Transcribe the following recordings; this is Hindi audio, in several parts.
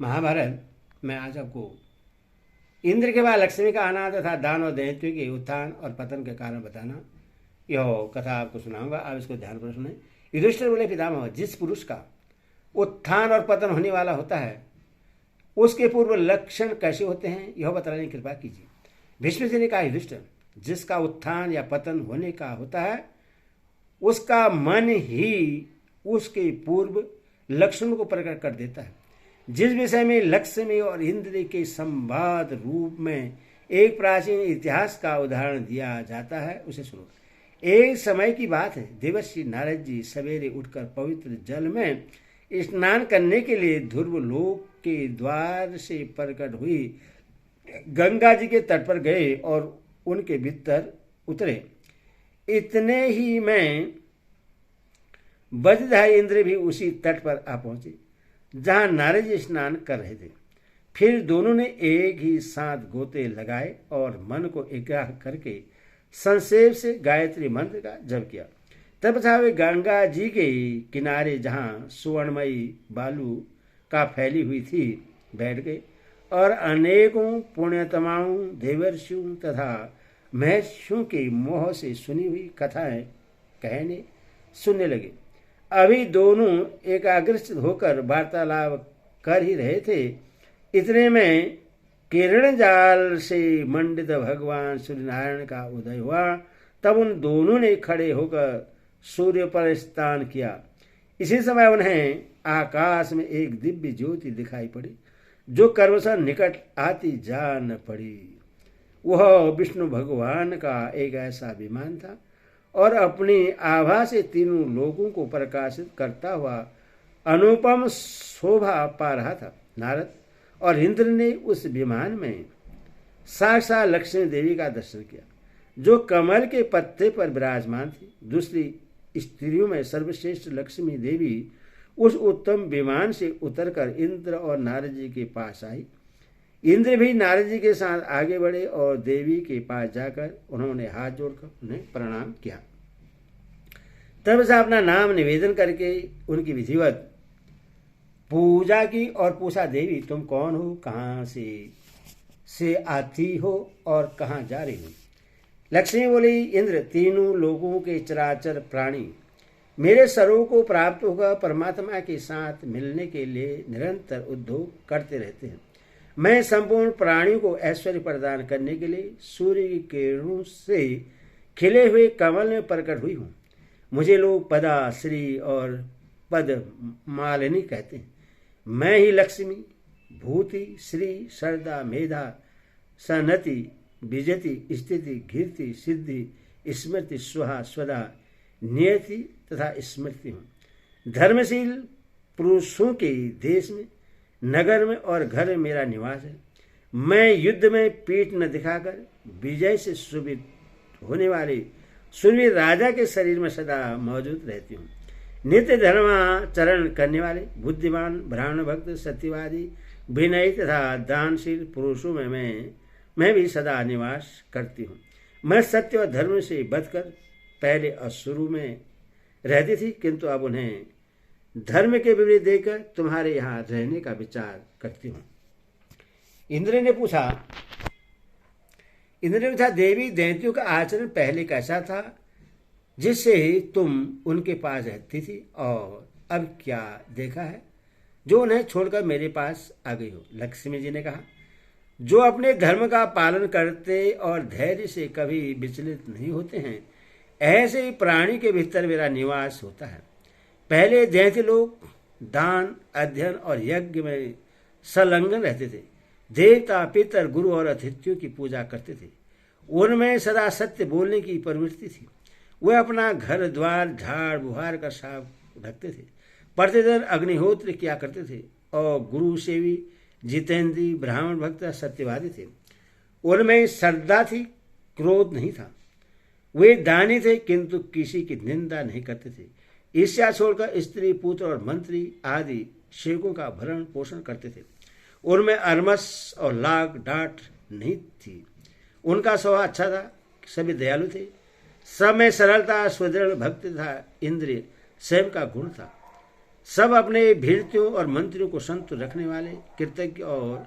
महाभारत में आज आपको इंद्र के बाद लक्ष्मी का आना तथा दान और दैत्यों के उत्थान और पतन के कारण बताना, यह कथा आपको सुनाऊंगा। आप इसको ध्यान पर सुने। युधिष्ठिर बोले, पितामह, जिस पुरुष का उत्थान और पतन होने वाला होता है उसके पूर्व लक्षण कैसे होते हैं, यह बताने की कृपा कीजिए। भीष्म जी ने कहा, युधिष्ठिर, जिसका उत्थान या पतन होने का होता है उसका मन ही उसके पूर्व लक्षणों को प्रकट कर देता है। जिस विषय में लक्ष्मी और इंद्र के संवाद रूप में एक प्राचीन इतिहास का उदाहरण दिया जाता है उसे सुनो। एक समय की बात है, देवर्षि नारद जी सवेरे उठकर पवित्र जल में स्नान करने के लिए ध्रुव लोक के द्वार से प्रकट हुई गंगा जी के तट पर गए और उनके भीतर उतरे। इतने ही में वज्रधारी इंद्र भी उसी तट पर आ पहुंचे जहां नारद जी स्नान कर रहे थे। फिर दोनों ने एक ही साथ गोते लगाए और मन को एकाग्र करके संक्षेप से गायत्री मंत्र का जप किया। तब वे गंगा जी के किनारे जहां सुवर्णमयी बालू का फैली हुई थी बैठ गए और अनेकों पुण्यतमाओं, देवर्षियों तथा महर्षियों के मोह से सुनी हुई कथाएं कहने सुनने लगे। अभी दोनों एकाग्रचित होकर वार्तालाप कर ही रहे थे, इतने में किरण जाल से मंडित भगवान सूर्यनारायण का उदय हुआ। तब उन दोनों ने खड़े होकर सूर्य पर स्नान किया। इसी समय उन्हें आकाश में एक दिव्य ज्योति दिखाई पड़ी जो क्रमशः निकट आती जा न पड़ी। वह विष्णु भगवान का एक ऐसा विमान था और अपनी आभा से तीनों लोगों को प्रकाशित करता हुआ अनुपम शोभा पा रहा था। नारद और इंद्र ने उस विमान में साक्षात लक्ष्मी देवी का दर्शन किया जो कमल के पत्ते पर विराजमान थी। दूसरी स्त्रियों में सर्वश्रेष्ठ लक्ष्मी देवी उस उत्तम विमान से उतरकर इंद्र और नारद जी के पास आई। इंद्र भी नारद जी के साथ आगे बढ़े और देवी के पास जाकर उन्होंने हाथ जोड़कर उन्हें प्रणाम किया। तब से अपना नाम निवेदन करके उनकी विधिवत पूजा की और पूछा, देवी तुम कौन हो, कहाँ से आती हो और कहाँ जा रही हो? लक्ष्मी बोली, इंद्र, तीनों लोगों के चराचर प्राणी मेरे स्वरूप को प्राप्त होकर परमात्मा के साथ मिलने के लिए निरंतर उद्योग करते रहते हैं। मैं संपूर्ण प्राणियों को ऐश्वर्य प्रदान करने के लिए सूर्य की किरणों से खिले हुए कमल में प्रकट हुई हूँ। मुझे लोग पदा, श्री और पद मालिनी कहते हैं। मैं ही लक्ष्मी, भूति, श्री, सरदा, मेधा, सनति, विजति, स्थिति, कीर्ति, सिद्धि, स्मृति, स्वहा, स्वदा, नियति तथा स्मृति हूँ। धर्मशील पुरुषों के देश में, नगर में और घर में मेरा निवास है। मैं युद्ध में पीठ न दिखाकर विजय से शोभित होने वाले सूर्य राजा के शरीर में सदा मौजूद रहती हूँ। नित्य धर्माचरण करने वाले बुद्धिमान, ब्राह्मण भक्त, सत्यवादी, विनयी तथा दानशील पुरुषों में मैं भी सदा निवास करती हूँ। मैं सत्य और धर्म से बचकर पहले असुरु में रहती थी, किंतु अब उन्हें धर्म के विपरीत देकर तुम्हारे यहाँ रहने का विचार करती हूँ। इंद्र ने पूछा, देवी, दैत्यों का आचरण पहले कैसा था जिससे तुम उनके पास रहती थी, और अब क्या देखा है जो उन्हें छोड़कर मेरे पास आ गई हो? लक्ष्मी जी ने कहा, जो अपने धर्म का पालन करते और धैर्य से कभी विचलित नहीं होते हैं, ऐसे ही प्राणी के भीतर मेरा निवास होता है। पहले दैत्य लोग दान, अध्ययन और यज्ञ में संलग्न रहते थे। देवता, पितर, गुरु और अतिथियों की पूजा करते थे। उनमें सदा सत्य बोलने की प्रवृत्ति थी। वे अपना घर द्वार झाड़ बुहार कर साफ रखते थे। प्रतिदिन अग्निहोत्र किया करते थे और गुरु सेवी, जितेंद्री, ब्राह्मण भक्त, सत्यवादी थे। उनमें श्रद्धा थी, क्रोध नहीं था। वे दानी थे किंतु किसी की निंदा नहीं करते थे। ईर्ष्या छोड़कर स्त्री, पुत्र और मंत्री आदि सेवकों का भरण पोषण करते थे। उनमें अरमस और लाग डांट नहीं थी। उनका स्वभाव अच्छा था, सभी दयालु थे। सब में सरलता, सुदृढ़ भक्ति तथा इंद्रिय स्वयं का गुण था। सब अपने भीड़तियों और मंत्रियों को संत रखने वाले, कृतज्ञ और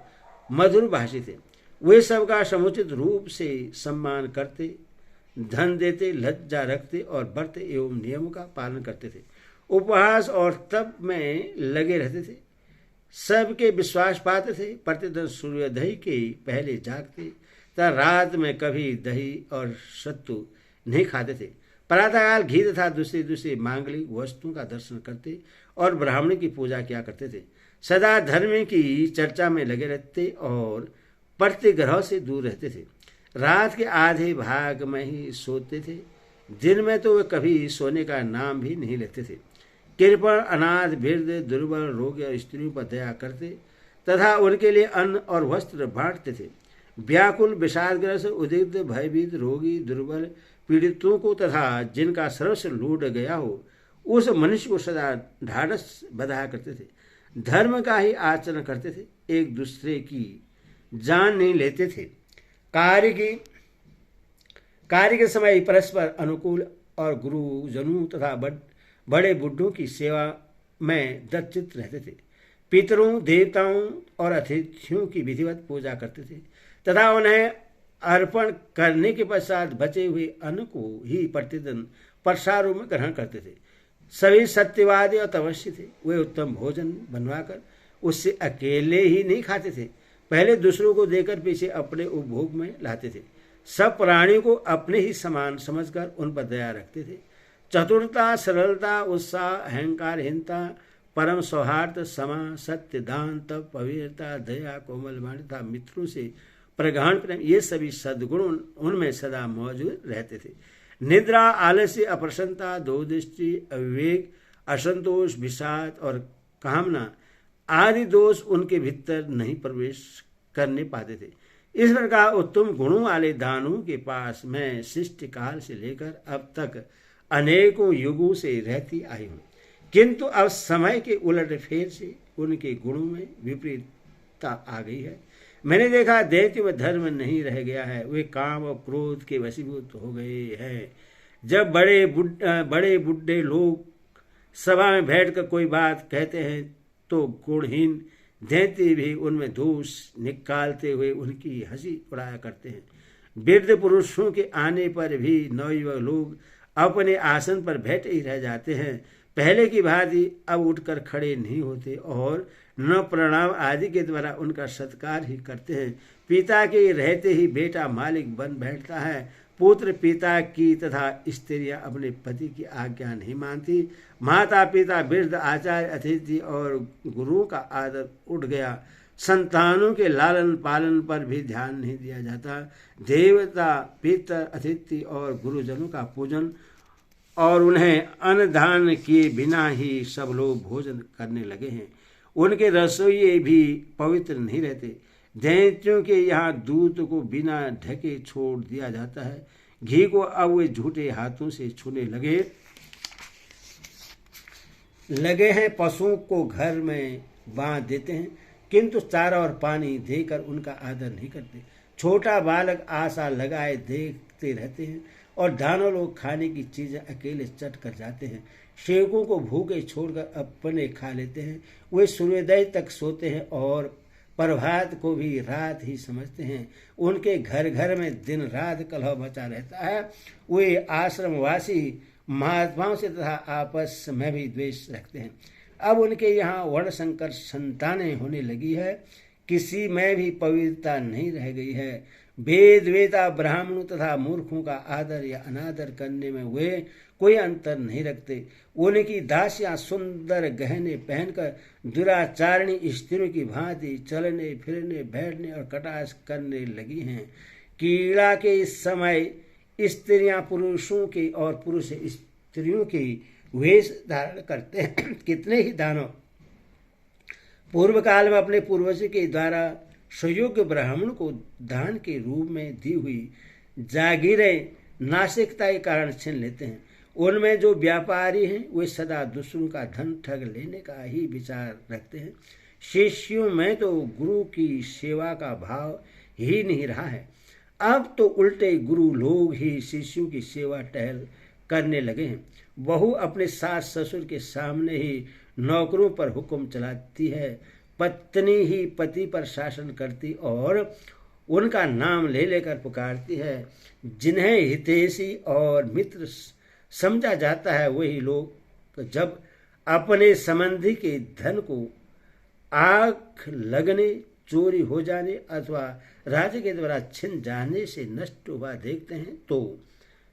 मधुर भाषी थे। वे सबका समुचित रूप से सम्मान करते, धन देते, लज्जा रखते और व्रत एवं नियमों का पालन करते थे। उपवास और तप में लगे रहते थे। सबके विश्वास पात्र थे। प्रतिदिन सूर्योदय के पहले जागते तथा रात में कभी दही और सत्तू नहीं खाते थे। प्रातःकाल घी तथा दूसरी दूसरी मांगलिक वस्तुओं का दर्शन करते और ब्राह्मण की पूजा किया करते थे। सदा धर्म की चर्चा में लगे रहते और प्रतिग्रह से दूर रहते थे। रात के आधे भाग में ही सोते थे। दिन में तो वे कभी सोने का नाम भी नहीं लेते थे। कृपण, अनाथ, वृद्ध, दुर्बल, रोगी और स्त्रियों पर दया करते तथा उनके लिए अन्न और वस्त्र बांटते थे। व्याकुल, विषादग्रस्त, उद्विग्न, भयभीत, रोगी, दुर्बल, पीड़ितों को तथा जिनका सर्वस्व लूट गया हो उस मनुष्य को सदा ढाढ़स बधाया करते थे। धर्म का ही आचरण करते थे। एक दूसरे की जान नहीं लेते थे। कार्य के समय परस्पर अनुकूल और गुरुजनों तथा बड़े बुढ़ों की सेवा में दत्तचित्त रहते थे। पितरों, देवताओं और अतिथियों की विधिवत पूजा करते थे तथा उन्हें अर्पण करने के पश्चात बचे हुए अन्न को ही प्रतिदिन प्रसाद रूप में ग्रहण करते थे। सभी सत्यवादी और तपस्वी थे। वे उत्तम भोजन बनवाकर उससे अकेले ही नहीं खाते थे, पहले दूसरों को देकर पीछे अपने उपभोग में लाते थे। सब प्राणियों को अपने ही समान समझकर उन पर दया रखते थे। चतुरता, सरलता, उत्साह, अहंकारहीनता, परम सौहार्द, क्षमा, सत्य, दान, तप, पवित्रता, दया, कोमल वाणी तथा मित्रों से प्रगाढ़ प्रेम, ये सभी सद्गुण उनमें सदा मौजूद रहते थे। निद्रा, आलस्य, अप्रसन्नता, दूरदृष्टि, अविवेक, असंतोष, विषाद और कामना आदि दोष उनके भीतर नहीं प्रवेश करने पाते थे। इस प्रकार उत्तम गुणों वाले दानों के पास मैं शिष्ट काल से लेकर अब तक अनेकों युगों से रहती आई हूँ, किंतु अब समय के उलट फेर से उनके गुणों में विपरीतता आ गई है। मैंने देखा दैत्य में धर्म नहीं रह गया है, वे काम और क्रोध के वशीभूत हो गए हैं। जब बड़े बुढ़े लोग सभा में बैठकर कोई बात कहते हैं तो गुणहीन दैत्य भी उनमें दोष निकालते हुए उनकी हंसी उड़ाया करते हैं। वृद्ध पुरुषों के आने पर भी नवयुवक लोग अपने आसन पर बैठे ही रह जाते हैं। पहले की भांति अब उठकर खड़े नहीं होते और न प्रणाम आदि के द्वारा उनका सत्कार ही करते हैं। पिता के रहते ही बेटा मालिक बन बैठता है। पुत्र पिता की तथा स्त्रियां अपने पति की आज्ञा नहीं मानती। माता पिता, वृद्ध, आचार्य, अतिथि और गुरुओं का आदर उठ गया। संतानों के लालन पालन पर भी ध्यान नहीं दिया जाता। देवता, पितर, अतिथि और गुरुजनों का पूजन और उन्हें अन्नदान किए बिना ही सब लोग भोजन करने लगे हैं। उनके रसोइये भी पवित्र नहीं रहते। दैत्यों के यहाँ दूध को बिना ढके छोड़ दिया जाता है। घी को अब वे झूठे हाथों से छूने लगे हैं। पशुओं को घर में बांध देते हैं, किंतु चारा और पानी देकर उनका आदर नहीं करते। छोटा बालक आशा लगाए देखते रहते हैं और दानव लोग खाने की चीजें अकेले चट कर जाते हैं। सेवकों को भूखे छोड़कर अपने खा लेते हैं। वे सूर्योदय तक सोते हैं और प्रभात को भी रात ही समझते हैं। उनके घर घर में दिन रात कलह मचा रहता है। वे आश्रमवासी महात्माओं से तथा आपस में भी द्वेष रखते हैं। अब उनके यहाँ वर्णशंकर संतानें होने लगी है। किसी में भी पवित्रता नहीं रह गई है। वेद वेता, ब्राह्मणों तथा मूर्खों का आदर या अनादर करने में वे कोई अंतर नहीं रखते। उनकी दासियां सुंदर गहने पहनकर दुराचारणी स्त्रियों की भांति चलने फिरने, बैठने और कटाक्ष करने लगी हैं। कीड़ा के समय स्त्रियां पुरुषों के और पुरुष स्त्रियों के वेश धारण करते हैं। कितने ही दानव पूर्व काल में अपने पूर्वजों के द्वारा सुयोग्य ब्राह्मण को दान के रूप में दी हुई जागीरें नासिकता के कारण छीन लेते हैं। उनमें जो व्यापारी हैं वे सदा दूसरों का धन ठग लेने का ही विचार रखते हैं। शिष्यों में तो गुरु की सेवा का भाव ही नहीं रहा है। अब तो उल्टे गुरु लोग ही शिष्यों की सेवा टहल करने लगे हैं। बहू अपने सास ससुर के सामने ही नौकरों पर हुक्म चलाती है, पत्नी ही पति पर शासन करती और उनका नाम ले लेकर पुकारती है। जिन्हें हितैषी और मित्र समझा जाता है वही लोग जब अपने संबंधी के धन को आग लगने, चोरी हो जाने अथवा राजा के द्वारा छिन जाने से नष्ट हुआ देखते हैं तो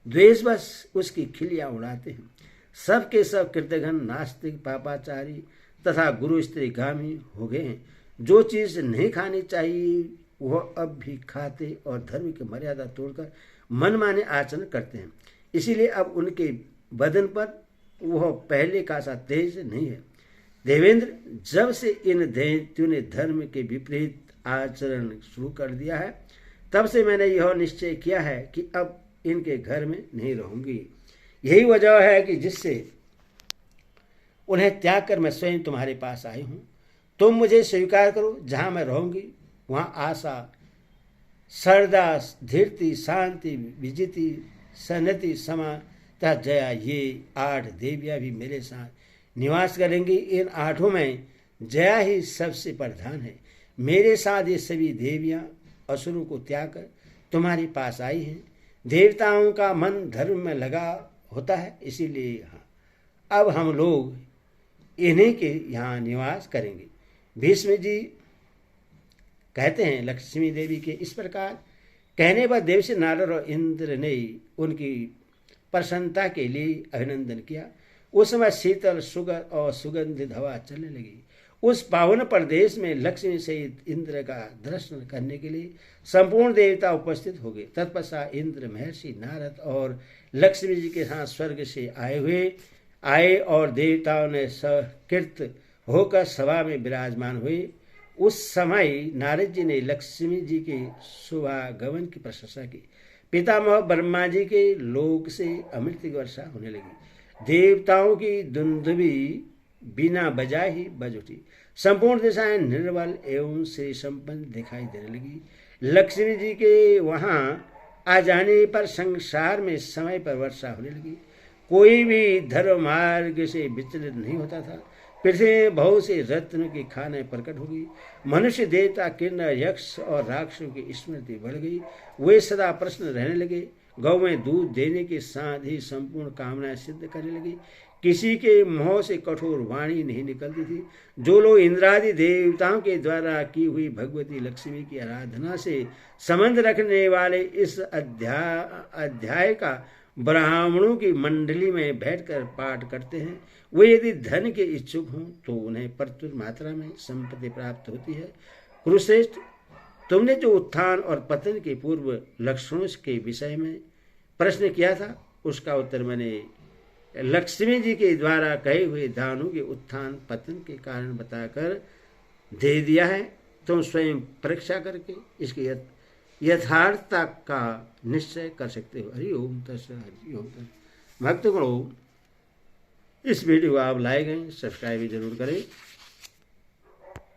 द्वेषवश उसकी खिल्लियां उड़ाते हैं। सब के सब कृतघ्न, नास्तिक, पापाचारी तथा गुरु स्त्रीगामी हो गए हैं। जो चीज नहीं खानी चाहिए वह अब भी खाते और धर्म की मर्यादा तोड़कर मनमाने आचरण करते हैं। इसीलिए अब उनके बदन पर वह पहले का सा तेज नहीं है। देवेंद्र, जब से इन दैत्यों ने धर्म के विपरीत आचरण शुरू कर दिया है तब से मैंने यह निश्चय किया है कि अब इनके घर में नहीं रहूंगी। यही वजह है कि जिससे उन्हें त्याग कर मैं स्वयं तुम्हारे पास आई हूं। तुम मुझे स्वीकार करो, जहां मैं रहूंगी वहां आशा, श्रद्धा, धीरति, शांति, विजिति, सन्नति, समा तथा जया, ये 8 देवियां भी मेरे साथ निवास करेंगी। इन 8 में जया ही सबसे प्रधान है। मेरे साथ ये सभी देवियां असुरों को त्याग कर तुम्हारे पास आई हैं। देवताओं का मन धर्म में लगा होता है, इसीलिए अब हम लोग इन्हीं के यहाँ निवास करेंगे। भीष्म जी कहते हैं, लक्ष्मी देवी के इस प्रकार कहने पर देवशी नारद और इंद्र ने उनकी प्रसन्नता के लिए अभिनंदन किया। उस समय शीतल, सुगर और सुगंधित हवा चलने लगी। उस पावन प्रदेश में लक्ष्मी सहित इंद्र का दर्शन करने के लिए संपूर्ण देवता उपस्थित हो गए। तत्पश्चात इंद्र, महर्षि नारद और लक्ष्मी जी के साथ स्वर्ग से आए और देवताओं ने सकृत होकर सभा में विराजमान हुए। उस समय नारद जी ने लक्ष्मी जी के शुभागमन की प्रशंसा की। पितामह ब्रह्मा जी के लोक से अमृत की वर्षा होने लगी। देवताओं की दुंदुभी बिना बजाए ही बज उठी। संपूर्ण दिशाएं निर्मल एवं श्री संपन्न दिखाई देने लगी। लक्ष्मी जी के वहां आ जाने पर संसार में समय पर वर्षा होने लगी। कोई भी धर्म मार्ग से विचलित नहीं होता था। पृथ्वी में बहुत से रत्न की खाने प्रकट हो गई। मनुष्य, देवता, किन्नर, यक्ष और राक्षसों की स्मृति बढ़ गई। वे सदा प्रसन्न रहने लगे। गौ में दूध देने के साथ ही संपूर्ण कामनाएं सिद्ध करने लगी। किसी के मुंह से कठोर वाणी नहीं निकलती थी। जो लोग इंद्रादि देवताओं के द्वारा की हुई भगवती लक्ष्मी की आराधना से संबंध रखने वाले इस अध्याय का ब्राह्मणों की मंडली में बैठकर पाठ करते हैं, वे यदि धन के इच्छुक हों तो उन्हें प्रचुर मात्रा में संपत्ति प्राप्त होती है। कुरुश्रेष्ठ, तुमने जो उत्थान और पतन के पूर्व लक्षणों के विषय में प्रश्न किया था उसका उत्तर मैंने लक्ष्मी जी के द्वारा कहे हुए दानों के उत्थान पतन के कारण बताकर दे दिया है। तुम स्वयं परीक्षा करके इसकी यथार्थता का निश्चय कर सकते हो। हरि ओम तत्सत, हरि ओम तत्सत। भक्तगणों, इस वीडियो को आप लाइक एंड सब्सक्राइब जरूर करें।